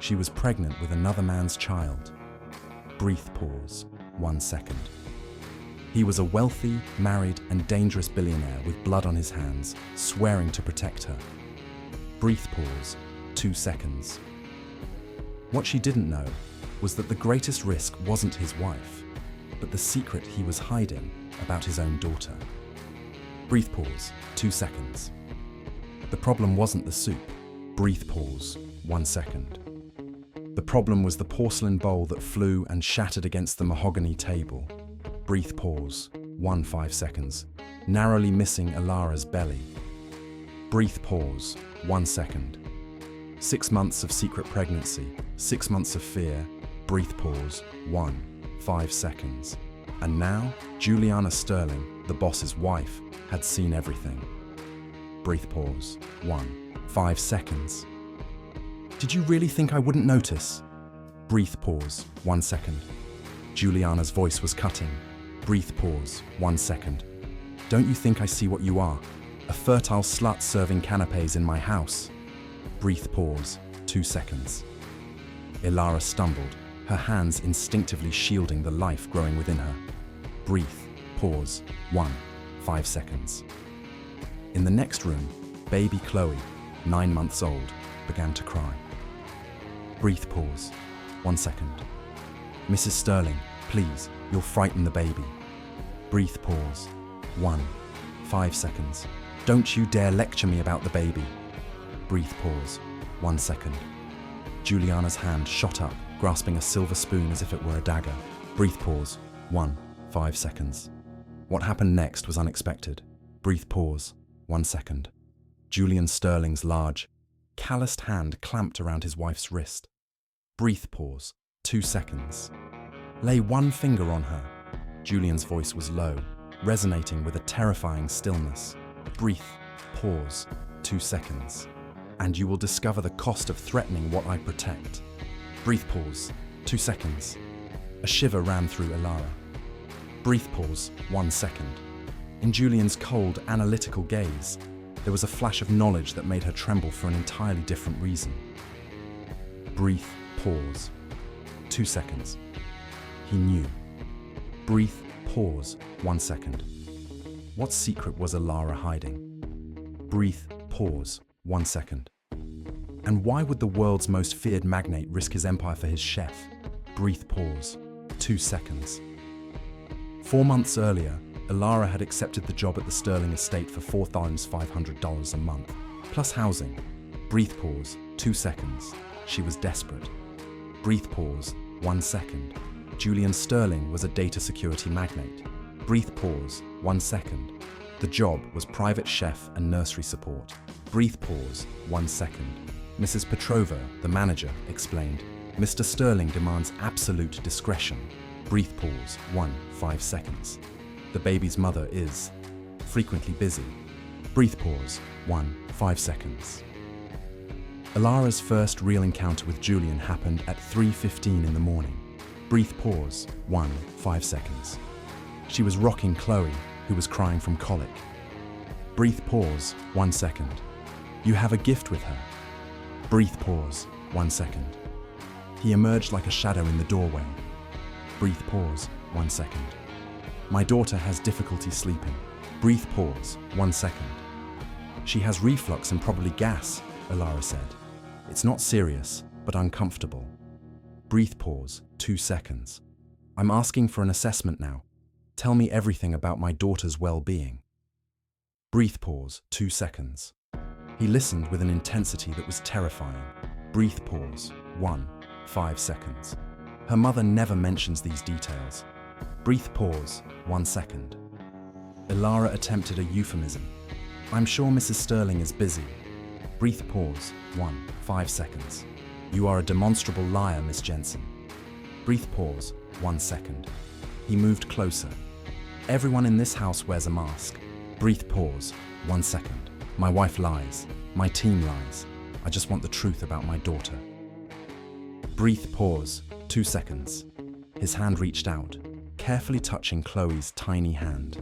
She was pregnant with another man's child. Brief pause. 1 second. He was a wealthy, married, and dangerous billionaire with blood on his hands, swearing to protect her. Brief pause. 2 seconds. What she didn't know was that the greatest risk wasn't his wife, but the secret he was hiding about his own daughter. Brief pause. 2 seconds. The problem wasn't the soup. Brief pause. 1 second. The problem was the porcelain bowl that flew and shattered against the mahogany table. Brief pause. 5 seconds. Narrowly missing Ilara's belly. Brief pause. 1 second. 6 months of secret pregnancy. 6 months of fear. Brief pause. 5 seconds. And now, Juliana Sterling, the boss's wife, had seen everything. Brief pause. 5 seconds. Did you really think I wouldn't notice? Brief pause. 1 second. Juliana's voice was cutting. Brief pause. 1 second. Don't you think I see what you are? A fertile slut serving canapes in my house. Brief pause. 2 seconds. Ilara stumbled, her hands instinctively shielding the life growing within her. Brief pause. 5 seconds. In the next room, baby Chloe, 9 months old, began to cry. Brief pause. 1 second. Mrs. Sterling, please, you'll frighten the baby. Brief pause. 5 seconds. Don't you dare lecture me about the baby. Brief pause. 1 second. Juliana's hand shot up, grasping a silver spoon as if it were a dagger. Brief pause. 5 seconds. What happened next was unexpected. Brief pause. 1 second. Julian Sterling's large, calloused hand clamped around his wife's wrist. Brief pause. 2 seconds. Lay one finger on her. Julian's voice was low, resonating with a terrifying stillness. Brief pause. 2 seconds. And you will discover the cost of threatening what I protect. Brief pause. 2 seconds. A shiver ran through Ilara. Brief pause. 1 second. In Julian's cold, analytical gaze, there was a flash of knowledge that made her tremble for an entirely different reason. Brief pause. 2 seconds. He knew. Brief pause. 1 second. What secret was Ilara hiding? Brief pause. 1 second. And why would the world's most feared magnate risk his empire for his chef? Brief pause. 2 seconds. 4 months earlier, Ilara had accepted the job at the Sterling estate for $4,500 a month, plus housing. Brief pause. 2 seconds. She was desperate. Brief pause. 1 second. Julian Sterling was a data security magnate. Brief pause. 1 second. The job was private chef and nursery support. Brief pause. 1 second. Mrs. Petrova, the manager, explained, Mr. Sterling demands absolute discretion. Brief pause. 5 seconds. The baby's mother is frequently busy. Brief pause. 5 seconds. Ilara's first real encounter with Julian happened at 3:15 in the morning. Brief pause. 5 seconds. She was rocking Chloe, who was crying from colic. Brief pause. 1 second. You have a gift with her. Brief pause. 1 second. He emerged like a shadow in the doorway. Brief pause. 1 second. My daughter has difficulty sleeping. Brief pause. 1 second. She has reflux and probably gas, Ilara said. It's not serious, but uncomfortable. Brief pause. 2 seconds. I'm asking for an assessment now. Tell me everything about my daughter's well-being. Brief pause. 2 seconds. He listened with an intensity that was terrifying. Brief pause. 5 seconds. Her mother never mentions these details. Brief pause. 1 second. Ilara attempted a euphemism. I'm sure Mrs. Sterling is busy. Brief pause. 5 seconds. You are a demonstrable liar, Miss Jensen. Brief pause. 1 second. He moved closer. Everyone in this house wears a mask. Brief pause. 1 second. My wife lies. My team lies. I just want the truth about my daughter. Brief pause. 2 seconds. His hand reached out, carefully touching Chloe's tiny hand.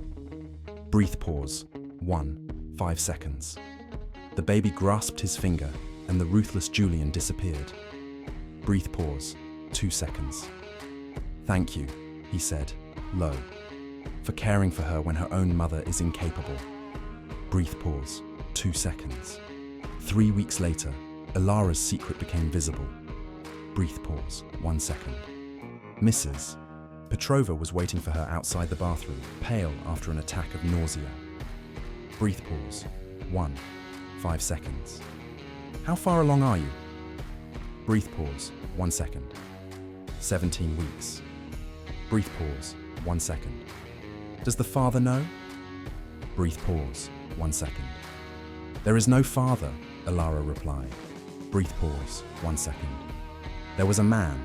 Brief pause. 5 seconds. The baby grasped his finger, and the ruthless Julian disappeared. Breathe pause, 2 seconds. Thank you, he said, low, for caring for her when her own mother is incapable. Breathe pause, 2 seconds. 3 weeks later, Ilara's secret became visible. Breathe pause, 1 second. Mrs. Petrova was waiting for her outside the bathroom, pale after an attack of nausea. Breathe pause, 5 seconds. How far along are you? Breathe pause, 1 second. 17 weeks. Breathe pause, 1 second. Does the father know? Breathe pause, 1 second. There is no father, Ilara replied. Breathe pause, 1 second. There was a man,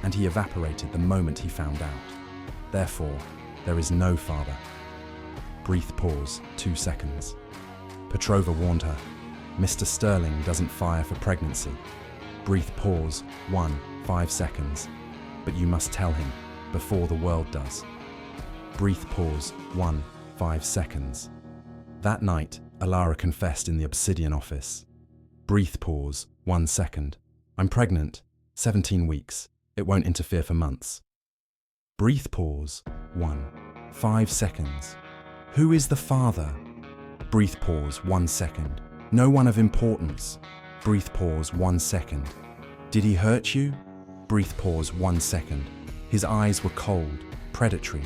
and he evaporated the moment he found out. Therefore, there is no father. Breathe pause, 2 seconds. Petrova warned her, Mr. Sterling doesn't fire for pregnancy. Breathe pause, 5 seconds. But you must tell him, before the world does. Breathe pause, 5 seconds. That night, Ilara confessed in the Obsidian office. Breathe pause, 1 second. I'm pregnant, 17 weeks. It won't interfere for months. Breathe pause, 5 seconds. Who is the father? Breathe pause, 1 second. No one of importance. Breathe pause, 1 second. Did he hurt you? Breathe pause, 1 second. His eyes were cold, predatory.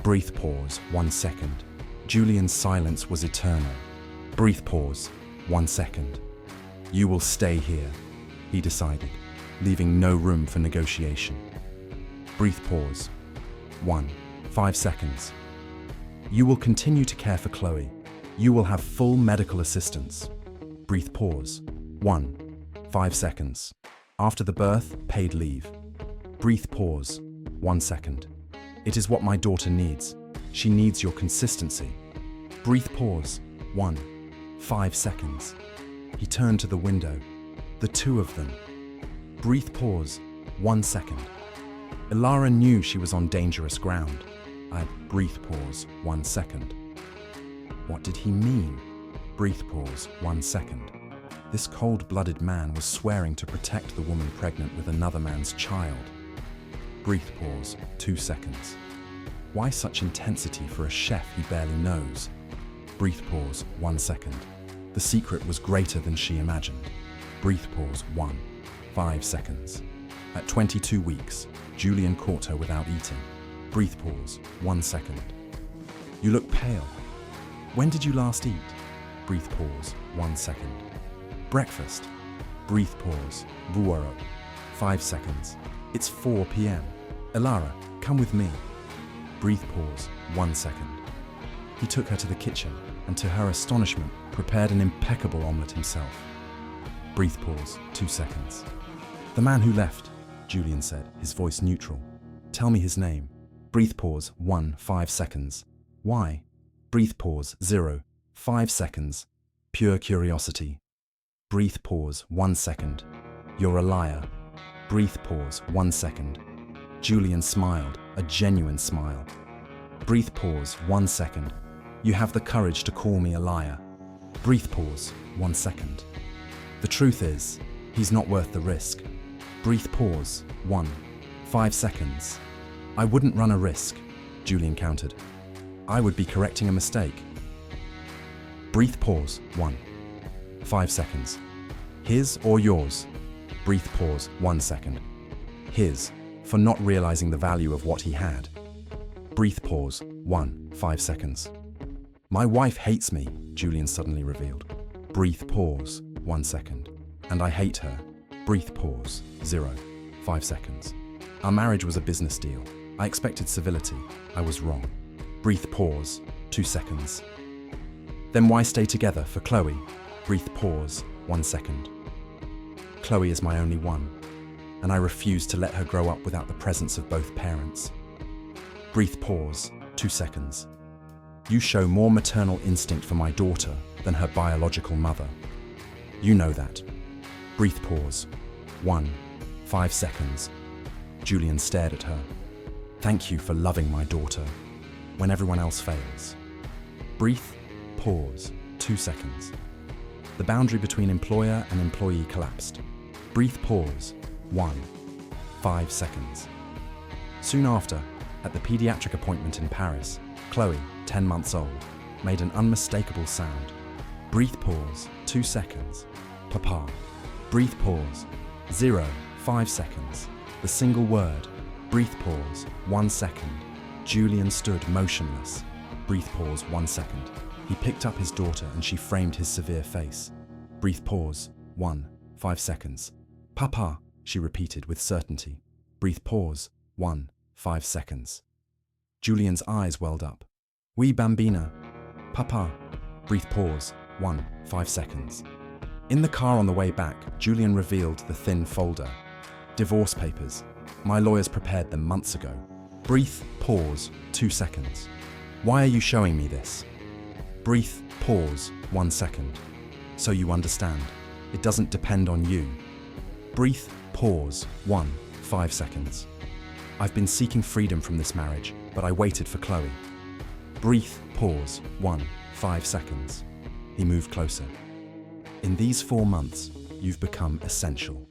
Breathe pause, 1 second. Julian's silence was eternal. Breathe pause, 1 second. You will stay here, he decided, leaving no room for negotiation. Breathe pause, 5 seconds. You will continue to care for Chloe. You will have full medical assistance. Breathe pause, 5 seconds. After the birth, paid leave. Breathe pause, 1 second. It is what my daughter needs. She needs your consistency. Breathe pause, 5 seconds. He turned to the window. The two of them. Breathe pause, 1 second. Ilara knew she was on dangerous ground. I breathe pause, 1 second. What did he mean? Breathe pause, 1 second. This cold-blooded man was swearing to protect the woman pregnant with another man's child. Breathe pause, 2 seconds. Why such intensity for a chef he barely knows? Breathe pause, 1 second. The secret was greater than she imagined. Breathe pause, 5 seconds. At 22 weeks, Julian caught her without eating. Breathe pause, 1 second. You look pale. When did you last eat? Breathe pause, 1 second. Breakfast. Breathe pause, buoro. 5 seconds. It's 4 p.m. Ilara, come with me. Breathe pause, 1 second. He took her to the kitchen and, to her astonishment, prepared an impeccable omelette himself. Breathe pause, 2 seconds. The man who left, Julian said, his voice neutral. Tell me his name. Breathe pause, 5 seconds. Why? Breathe pause, 5 seconds. Pure curiosity. Breathe pause, 1 second. You're a liar. Breathe pause, 1 second. Julian smiled, a genuine smile. Breathe pause, 1 second. You have the courage to call me a liar. Breathe pause, 1 second. The truth is, he's not worth the risk. Breathe pause, 5 seconds. I wouldn't run a risk, Julian countered. I would be correcting a mistake. Breathe pause, 5 seconds. His or yours? Breathe pause, 1 second. His, for not realizing the value of what he had. Breathe pause, 5 seconds. My wife hates me, Julian suddenly revealed. Breathe pause, 1 second. And I hate her. Breathe pause, 5 seconds. Our marriage was a business deal. I expected civility. I was wrong. Breathe pause, 2 seconds. Then why stay together for Chloe? Breathe pause, 1 second. Chloe is my only one, and I refuse to let her grow up without the presence of both parents. Breathe pause, 2 seconds. You show more maternal instinct for my daughter than her biological mother. You know that. Breathe pause, 5 seconds. Julian stared at her. Thank you for loving my daughter when everyone else fails. Breathe pause, 2 seconds. The boundary between employer and employee collapsed. Breathe pause, 1. 5 seconds. Soon after, at the pediatric appointment in Paris, Chloe, 10 months old, made an unmistakable sound. Breathe pause, 2 seconds. Papa. Breathe pause, 0, 5 seconds. The single word. Breathe pause, 1 second. Julian stood motionless. Breathe pause, 1 second. He picked up his daughter and she framed his severe face. Breathe pause, 1, 5 seconds. Papa, she repeated with certainty. Breathe pause, 1, 5 seconds. Julian's eyes welled up. Oui, bambina. Papa. Breathe pause, 1, 5 seconds. In the car on the way back, Julian revealed the thin folder. Divorce papers. My lawyers prepared them months ago. Breathe pause, 2 seconds. Why are you showing me this? Breathe pause, 1 second. So you understand. It doesn't depend on you. Breathe pause, 1, 5 seconds. I've been seeking freedom from this marriage, but I waited for Chloe. Breathe pause, 1, 5 seconds. He moved closer. In these 4 months, you've become essential.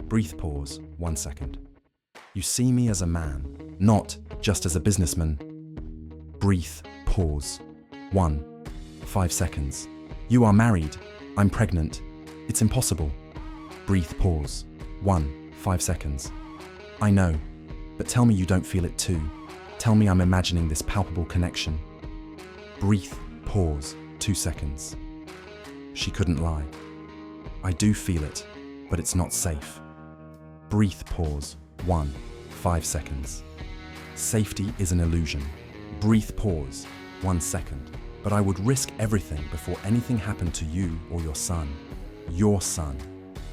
Breathe pause, 1 second. You see me as a man, not just as a businessman. Breathe pause, 1, 5 seconds. You are married. I'm pregnant. It's impossible. Breathe pause, 1, 5 seconds. I know, but tell me you don't feel it too. Tell me I'm imagining this palpable connection. Breathe pause, 2 seconds. She couldn't lie. I do feel it, but it's not safe. Breathe pause, 1, 5 seconds. Safety is an illusion. Breathe pause, 1 second. But I would risk everything before anything happened to you or your son. Your son.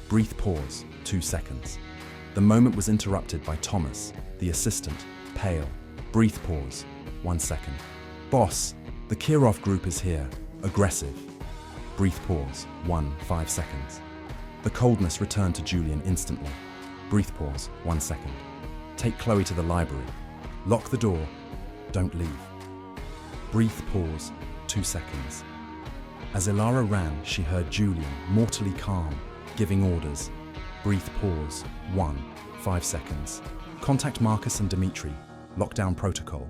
Breathe pause, 2 seconds. The moment was interrupted by Thomas, the assistant, pale. Breathe pause, 1 second. Boss, the Kirov group is here. Aggressive. Breathe pause, 1, 5 seconds. The coldness returned to Julian instantly. Breathe pause, 1 second. Take Chloe to the library. Lock the door. Don't leave. Breathe pause, 2 seconds. As Ilara ran, she heard Julian, mortally calm, giving orders. Breathe pause, 1, 5 seconds. Contact Marcus and Dmitri. Lockdown protocol.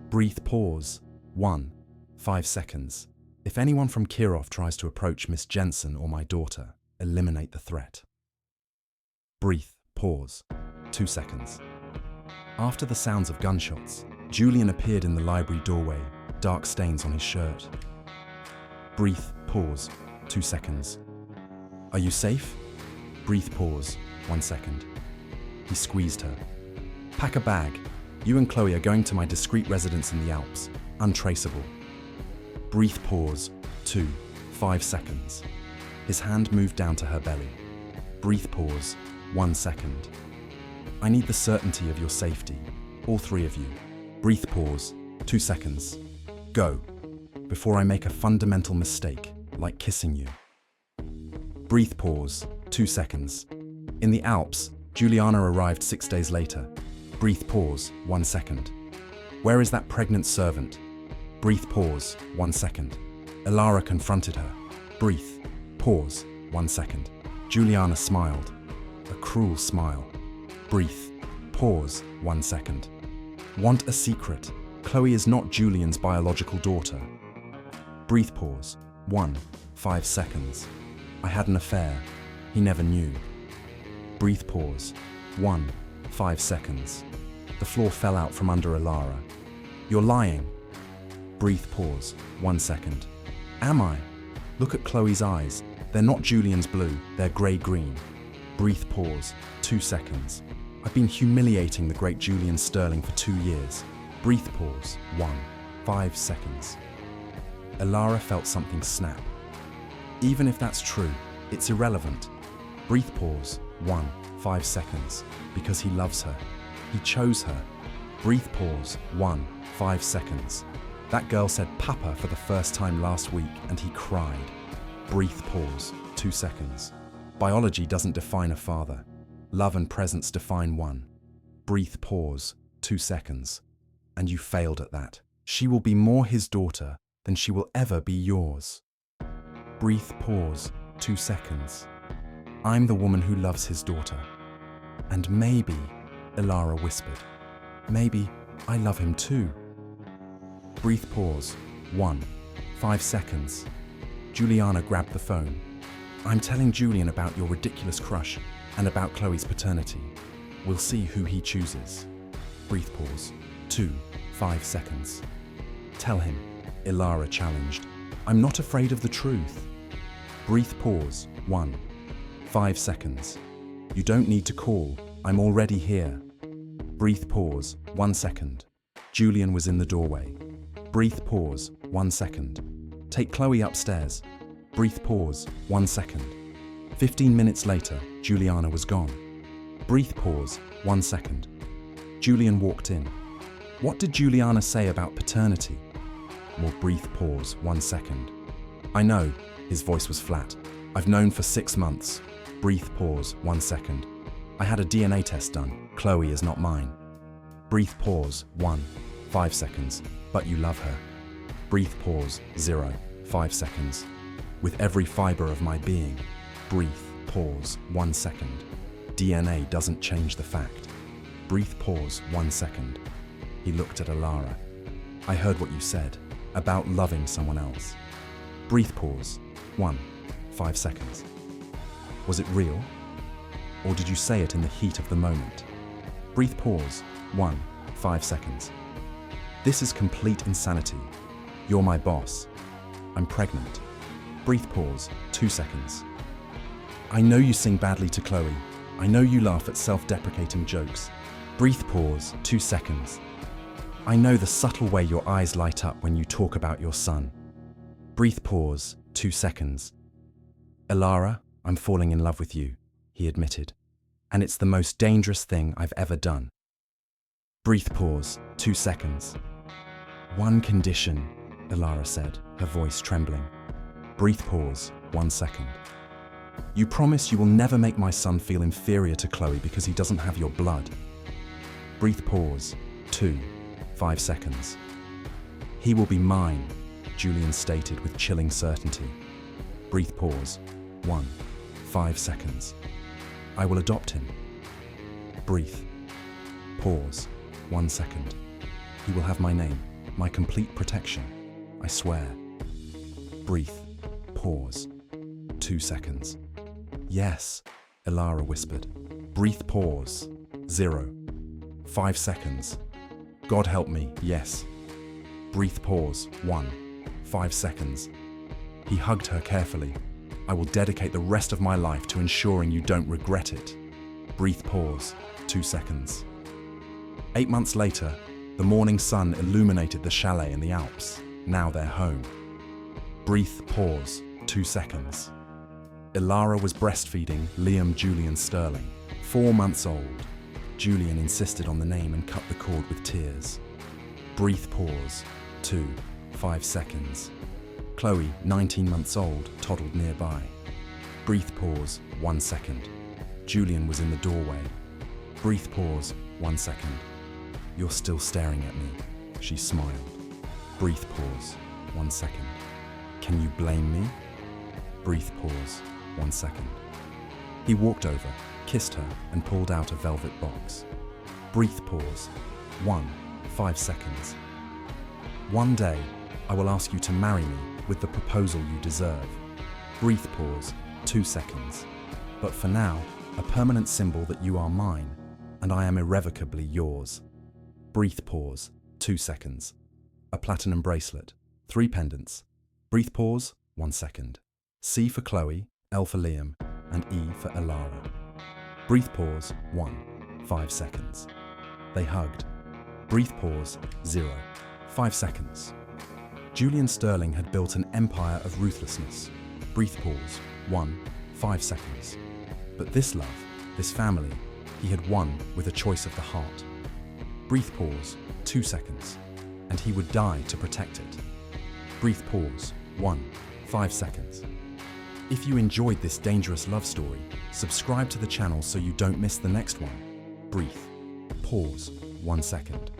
Breathe pause, 1, 5 seconds. If anyone from Kirov tries to approach Miss Jensen or my daughter, eliminate the threat. Breathe pause, 2 seconds. After the sounds of gunshots, Julian appeared in the library doorway, dark stains on his shirt. Breathe pause, 2 seconds. Are you safe? Breathe pause, 1 second. He squeezed her. Pack a bag. You and Chloe are going to my discreet residence in the Alps, untraceable. Breathe pause, 2, 5 seconds. His hand moved down to her belly. Breathe pause, 1 second. I need the certainty of your safety, all 3 of you. Breathe pause, 2 seconds. Go, before I make a fundamental mistake, like kissing you. Breathe pause, 2 seconds. In the Alps, Juliana arrived 6 days later. Breathe pause, 1 second. Where is that pregnant servant? Breathe pause, 1 second. Ilara confronted her. Breathe, pause, 1 second. Juliana smiled. A cruel smile. Breathe, pause, 1 second. Want a secret? Chloe is not Julian's biological daughter. Breathe pause, 1, 5 seconds. I had an affair. He never knew. Breathe pause, 1, 5 seconds. The floor fell out from under Ilara. You're lying. Breathe pause, 1 second. Am I? Look at Chloe's eyes. They're not Julian's blue, they're grey-green. Breathe pause, 2 seconds. I've been humiliating the great Julian Sterling for 2 years. Breathe pause, 1, 5 seconds. Ilara felt something snap. Even if that's true, it's irrelevant. Breathe pause, 1, 5 seconds. Because he loves her. He chose her. Breathe pause, 1, 5 seconds. That girl said Papa for the first time last week and he cried. Breathe pause, 2 seconds. Biology doesn't define a father. Love and presence define one. Breathe pause, 2 seconds. And you failed at that. She will be more his daughter than she will ever be yours. Breathe pause, 2 seconds. I'm the woman who loves his daughter. And maybe, Ilara whispered, maybe I love him too. Brief pause. 1. 5 seconds. Juliana grabbed the phone. I'm telling Julian about your ridiculous crush and about Chloe's paternity. We'll see who he chooses. Brief pause. 2. 5 seconds. Tell him, Ilara challenged. I'm not afraid of the truth. Brief pause. 1. 5 seconds. You don't need to call. I'm already here. Brief pause. 1 second. Julian was in the doorway. Brief pause. 1 second. Take Chloe upstairs. Brief pause. 1 second. 15 minutes later, Juliana was gone. Brief pause. 1 second. Julian walked in. What did Juliana say about paternity? More brief pause. 1 second. I know. His voice was flat. I've known for 6 months. Brief pause. 1 second. I had a DNA test done. Chloe is not mine. Brief pause. 1. 5 seconds. But you love her. Brief pause. 0. 5 seconds. With every fiber of my being. Brief pause. 1 second. DNA doesn't change the fact. Brief pause. 1 second. He looked at Ilara. I heard what you said about loving someone else. Brief pause. 1. 5 seconds. Was it real? Or did you say it in the heat of the moment? Brief pause. 1. 5 seconds. This is complete insanity. You're my boss. I'm pregnant. Brief pause. 2 seconds. I know you sing badly to Chloe. I know you laugh at self-deprecating jokes. Brief pause. 2 seconds. I know the subtle way your eyes light up when you talk about your son. Brief pause. 2 seconds. Ilara, I'm falling in love with you, he admitted. And it's the most dangerous thing I've ever done. Brief pause. 2 seconds. One condition, Ilara said, her voice trembling. Brief pause. 1 second. You promise you will never make my son feel inferior to Chloe because he doesn't have your blood. Brief pause. 2. 5 seconds. He will be mine, Julian stated with chilling certainty. Brief pause. 1. 5 seconds. I will adopt him. Brief pause. 1 second. He will have my name, my complete protection. I swear. Brief pause. 2 seconds. Yes, Ilara whispered. Brief pause. 0. 5 seconds. God help me, yes. Brief pause. 1. 5 seconds. He hugged her carefully. I will dedicate the rest of my life to ensuring you don't regret it. Brief pause. 2 seconds. 8 months later, the morning sun illuminated the chalet in the Alps, now their home. Brief pause. 2 seconds. Ilara was breastfeeding Liam Julian Sterling, 4 months old. Julian insisted on the name and cut the cord with tears. Brief pause. 2. 5 seconds. Chloe, 19 months old, toddled nearby. Brief pause. 1 second. Julian was in the doorway. Brief pause. 1 second. You're still staring at me, she smiled. Brief pause. 1 second. Can you blame me? Brief pause. 1 second. He walked over, kissed her, and pulled out a velvet box. Brief pause. 1. 5 seconds. One day, I will ask you to marry me with the proposal you deserve. Brief pause. 2 seconds. But for now, a permanent symbol that you are mine, and I am irrevocably yours. Brief pause. 2 seconds. A platinum bracelet. 3 pendants. Brief pause. 1 second. C for Chloe, L for Liam, and E for Ilara. Brief pause. 1. 5 seconds. They hugged. Brief pause. 0. 5 seconds. Julian Sterling had built an empire of ruthlessness. Brief pause. 1. 5 seconds. But this love, this family, he had won with a choice of the heart. Brief pause. 2 seconds. And he would die to protect it. Brief pause. 1. 5 seconds. If you enjoyed this dangerous love story, subscribe to the channel so you don't miss the next one. Brief pause. 1 second.